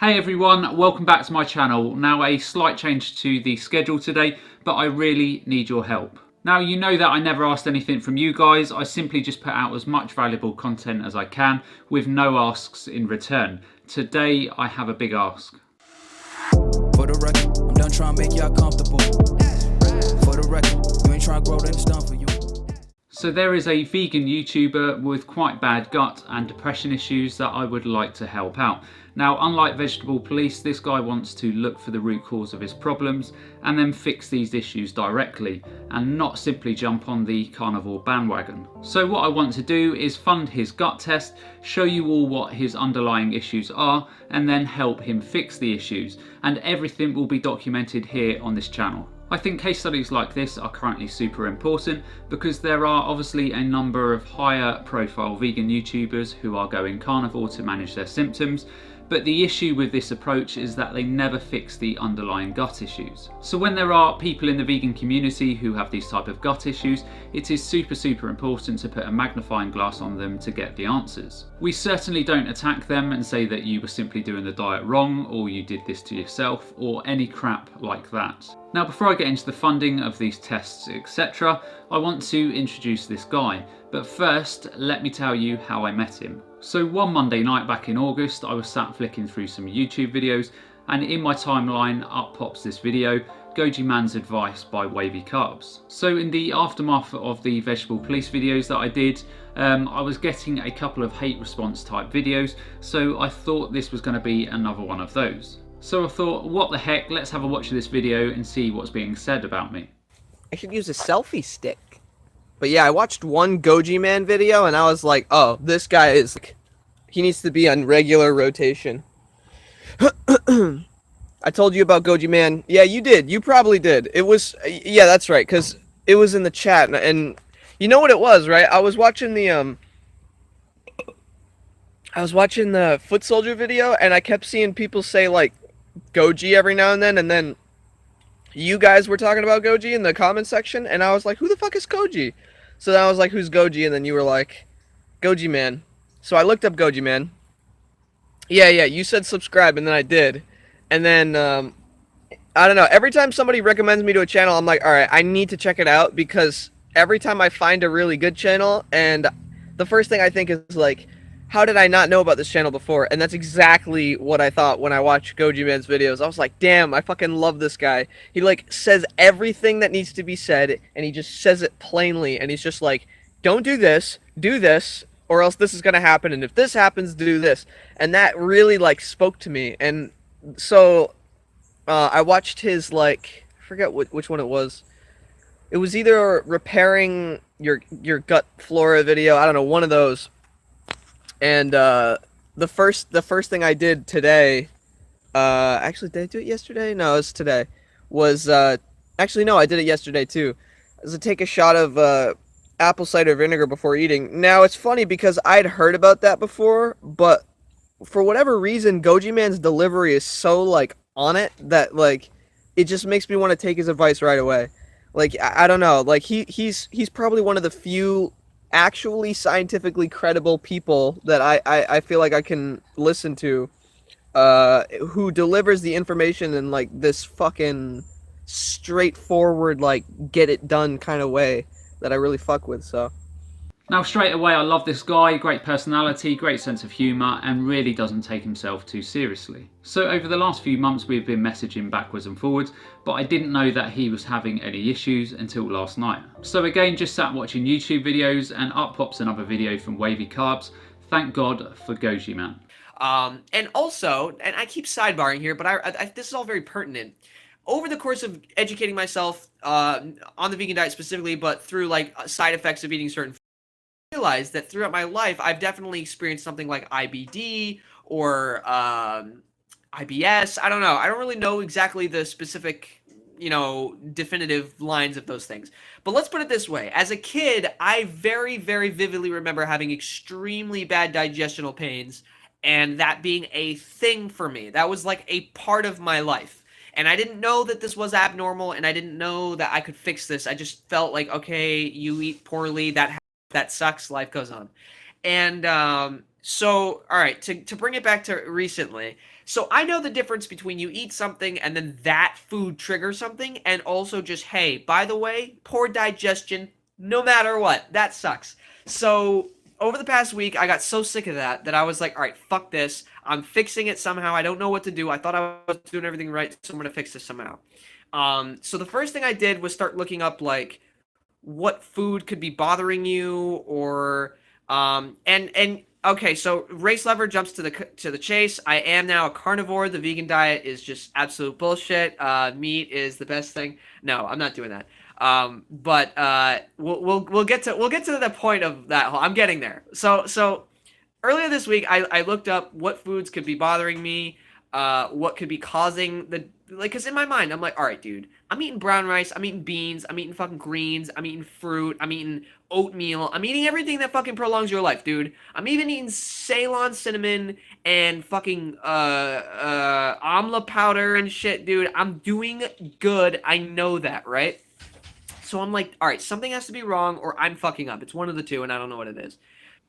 Hey everyone, welcome back to my channel. Now a slight change to the schedule today, but I really need your help. Now you know that I never asked anything from you guys, I simply just put out as much valuable content as I can with no asks in return. Today I have a big ask. For the record, I'm done trying to make y'all comfortable. For the record, you ain't trying to grow, then it's done for you. So there is a vegan YouTuber with quite bad gut and depression issues that I would like to help out. Now, unlike Vegetable Police, this guy wants to look for the root cause of his problems and then fix these issues directly and not simply jump on the carnivore bandwagon. So what I want to do is fund his gut test, show you all what his underlying issues are, and then help him fix the issues. And everything will be documented here on this channel. I think case studies like this are currently super important because there are obviously a number of higher profile vegan YouTubers who are going carnivore to manage their symptoms, but the issue with this approach is that they never fix the underlying gut issues. So when there are people in the vegan community who have these type of gut issues, it is super important to put a magnifying glass on them to get the answers. We certainly don't attack them and say that you were simply doing the diet wrong or you did this to yourself or any crap like that. Now before I get into the funding of these tests etc, I want to introduce this guy, but first let me tell you how I met him. So one Monday night back in August I was sat flicking through some YouTube videos and in my timeline up pops this video, GojiMan's Advice by Wavy Carbs. So in the aftermath of the Vegetable Police videos that I did, I was getting a couple of hate response type videos, so I thought this was going to be another one of those. So I thought, what the heck, let's have a watch of this video and see what's being said about me. I should use a selfie stick. But yeah, I watched one GojiMan video and I was like, oh, this guy is, he needs to be on regular rotation. I told you about GojiMan. Yeah, you did. You probably did. It was, yeah, that's right, because it was in the chat. And you know what it was, right? I was watching the Foot Soldier video and I kept seeing people say, like, Goji every now and then you guys were talking about Goji in the comment section, and I was like, who the fuck is Goji? So then I was like, who's Goji? And then you were like, GojiMan. So I looked up GojiMan. Yeah, you said subscribe, and then I did. And then, I don't know, every time somebody recommends me to a channel, I'm like, alright, I need to check it out, because every time I find a really good channel, and the first thing I think is like, how did I not know about this channel before? And that's exactly what I thought when I watched GojiMan's videos. I was like, damn, I fucking love this guy. He, like, says everything that needs to be said, and he just says it plainly, and he's just like, don't do this, or else this is gonna happen, and if this happens, do this. And that really, like, spoke to me, and so, I watched his, like, I forget which one it was. It was either repairing your gut flora video, I don't know, one of those. And the first thing I did today, actually, did I do it yesterday? No, it was today. Was actually no, I did it yesterday too. Was to take a shot of apple cider vinegar before eating. Now it's funny because I'd heard about that before, but for whatever reason, GojiMan's delivery is so like on it that like it just makes me want to take his advice right away. Like I don't know, like he's probably one of the few actually scientifically credible people that I feel like I can listen to, who delivers the information in like this fucking straightforward, like get it done kind of way that I really fuck with. So now straight away I love this guy, great personality, great sense of humour, and really doesn't take himself too seriously. So over the last few months we've been messaging backwards and forwards, but I didn't know that he was having any issues until last night. So again, just sat watching YouTube videos and up pops another video from Wavy Carbs. Thank God for GojiMan. And also, and I keep sidebarring here, but this is all very pertinent. Over the course of educating myself on the vegan diet specifically, but through like side effects of eating certain foods, I realized that throughout my life, I've definitely experienced something like IBD or IBS. I don't know. I don't really know exactly the specific, definitive lines of those things. But let's put it this way. As a kid, I very, very vividly remember having extremely bad digestional pains and that being a thing for me. That was like a part of my life. And I didn't know that this was abnormal, and I didn't know that I could fix this. I just felt like, okay, you eat poorly, that sucks, life goes on. And so, all right, to bring it back to recently, So I know the difference between you eat something and then that food triggers something, and also just, hey, by the way, poor digestion, no matter what. That sucks. So over the past week, I got so sick of that I was like, all right, fuck this. I'm fixing it somehow. I don't know what to do. I thought I was doing everything right, so I'm going to fix this somehow. So the first thing I did was start looking up, like, what food could be bothering you, or okay, so race lever jumps to the chase. I am now a carnivore. The vegan diet is just absolute bullshit. Meat is the best thing. No, I'm not doing that. But we'll get to the point of that. I'm getting there. So earlier this week, I looked up what foods could be bothering me, what could be causing because in my mind, I'm like, all right, dude, I'm eating brown rice, I'm eating beans, I'm eating fucking greens, I'm eating fruit, I'm eating oatmeal, I'm eating everything that fucking prolongs your life, dude. I'm even eating Ceylon cinnamon and fucking amla powder and shit, dude. I'm doing good. I know that, right? So I'm like, all right, something has to be wrong, or I'm fucking up. It's one of the two, and I don't know what it is.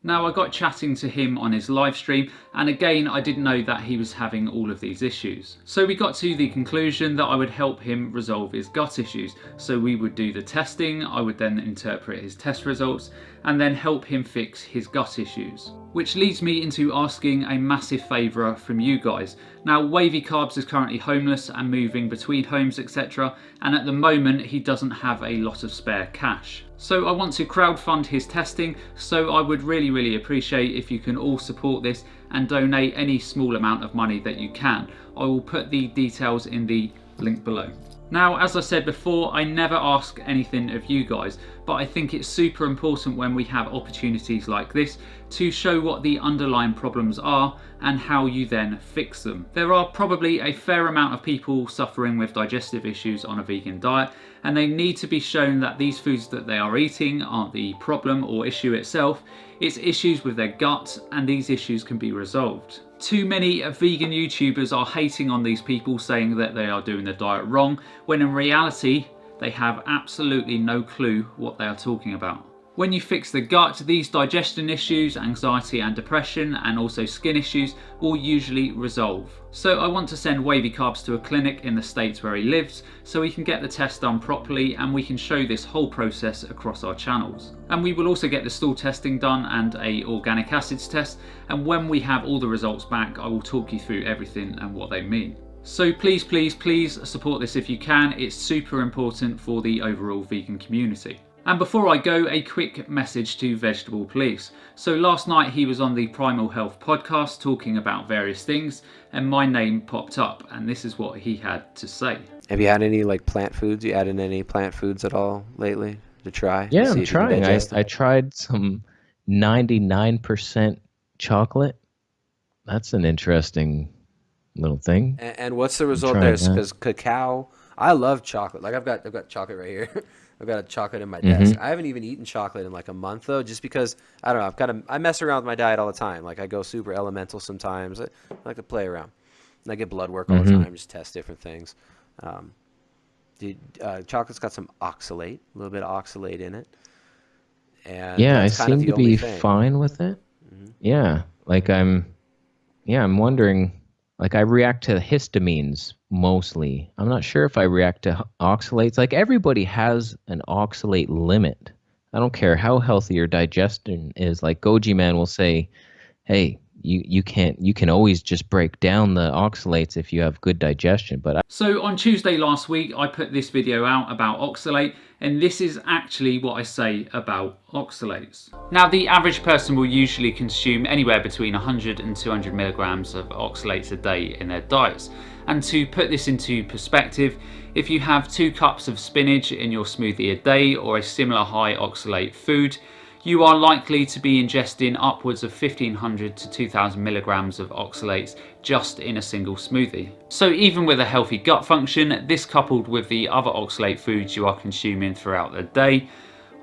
Now, I got chatting to him on his live stream, and again, I didn't know that he was having all of these issues. So we got to the conclusion that I would help him resolve his gut issues. So we would do the testing, I would then interpret his test results, and then help him fix his gut issues. Which leads me into asking a massive favour from you guys. Now, Wavy Carbs is currently homeless and moving between homes, etc. And at the moment, he doesn't have a lot of spare cash. So I want to crowdfund his testing, so I would really appreciate if you can all support this and donate any small amount of money that you can. I will put the details in the link below. Now, as I said before, I never ask anything of you guys, but I think it's super important when we have opportunities like this to show what the underlying problems are and how you then fix them. There are probably a fair amount of people suffering with digestive issues on a vegan diet, and they need to be shown that these foods that they are eating aren't the problem or issue itself. It's issues with their gut, and these issues can be resolved. Too many vegan YouTubers are hating on these people, saying that they are doing the diet wrong, when in reality, they have absolutely no clue what they are talking about. When you fix the gut, these digestion issues, anxiety and depression, and also skin issues will usually resolve. So I want to send Wavy Carbs to a clinic in the States where he lives, so he can get the test done properly and we can show this whole process across our channels. And we will also get the stool testing done and a organic acids test, and when we have all the results back, I will talk you through everything and what they mean. So please support this if you can. It's super important for the overall vegan community. And before I go, a quick message to Vegetable Police. So last night he was on the Primal Health podcast talking about various things, and my name popped up, and this is what he had to say. Have you had any like plant foods? You added any plant foods at all lately to try? Yeah, I'm trying. I tried some 99% chocolate. That's an interesting little thing. And what's the result there? Because cacao, I love chocolate. Like I've got chocolate right here. I've got a chocolate in my desk. I haven't even eaten chocolate in like a month though, just because I don't know. I mess around with my diet all the time. Like I go super elemental sometimes. I like to play around. And I get blood work all the time, just test different things. Chocolate's got some oxalate, a little bit of oxalate in it. And yeah, I seem to be fine with it. Yeah, like I'm wondering. Like I react to histamines mostly. I'm not sure if I react to oxalates. Like everybody has an oxalate limit. I don't care how healthy your digestion is. Like GojiMan will say, hey, you can always just break down the oxalates if you have good digestion. So on Tuesday last week, I put this video out about oxalate, and this is actually what I say about oxalates. Now, the average person will usually consume anywhere between 100 and 200 milligrams of oxalates a day in their diets. And to put this into perspective, if you have 2 cups of spinach in your smoothie a day or a similar high oxalate food, you are likely to be ingesting upwards of 1500 to 2000 milligrams of oxalates just in a single smoothie. So even with a healthy gut function, this coupled with the other oxalate foods you are consuming throughout the day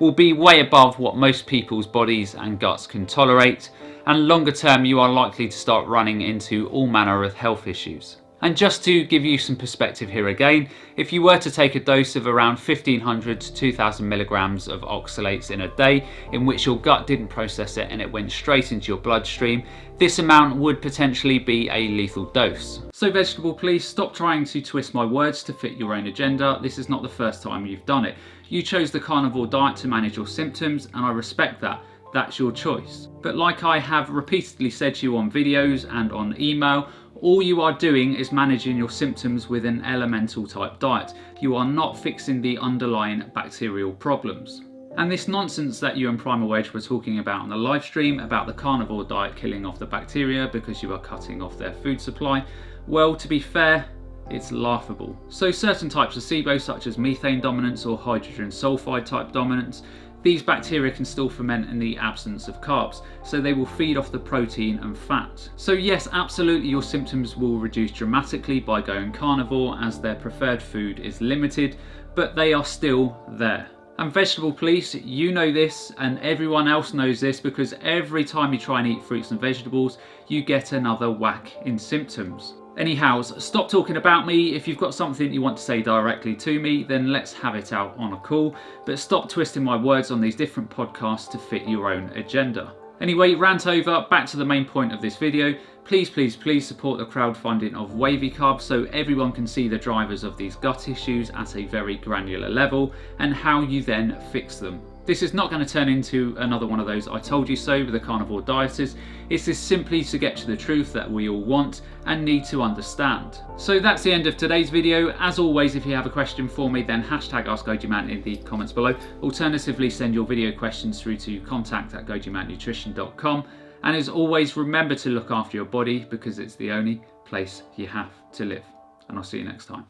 will be way above what most people's bodies and guts can tolerate, and longer term you are likely to start running into all manner of health issues. And just to give you some perspective here again, if you were to take a dose of around 1500 to 2000 milligrams of oxalates in a day, in which your gut didn't process it and it went straight into your bloodstream, this amount would potentially be a lethal dose. So vegetable, please stop trying to twist my words to fit your own agenda. This is not the first time you've done it. You chose the carnivore diet to manage your symptoms, and I respect that. That's your choice. But like I have repeatedly said to you on videos and on email, all you are doing is managing your symptoms with an elemental type diet. You are not fixing the underlying bacterial problems. And this nonsense that you and Primal Wedge were talking about on the live stream about the carnivore diet killing off the bacteria because you are cutting off their food supply, well, to be fair, it's laughable. So certain types of SIBO, such as methane dominance or hydrogen sulfide type dominance, these bacteria can still ferment in the absence of carbs, so they will feed off the protein and fat. So yes, absolutely your symptoms will reduce dramatically by going carnivore as their preferred food is limited, but they are still there. And vegetable police, you know this and everyone else knows this, because every time you try and eat fruits and vegetables, you get another whack in symptoms. Anyhows, stop talking about me. If you've got something you want to say directly to me, then let's have it out on a call. But stop twisting my words on these different podcasts to fit your own agenda. Anyway, rant over, back to the main point of this video. Please, please, please support the crowdfunding of Wavy Carbs so everyone can see the drivers of these gut issues at a very granular level and how you then fix them. This is not going to turn into another one of those I told you so with the carnivore dieters. It's just simply to get to the truth that we all want and need to understand. So that's the end of today's video. As always, if you have a question for me, then hashtag AskGojiMan in the comments below. Alternatively, send your video questions through to contact@GojiManNutrition.com. And as always, remember to look after your body, because it's the only place you have to live. And I'll see you next time.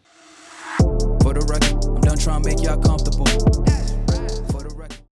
For the record, I'm done trying to make y'all comfortable.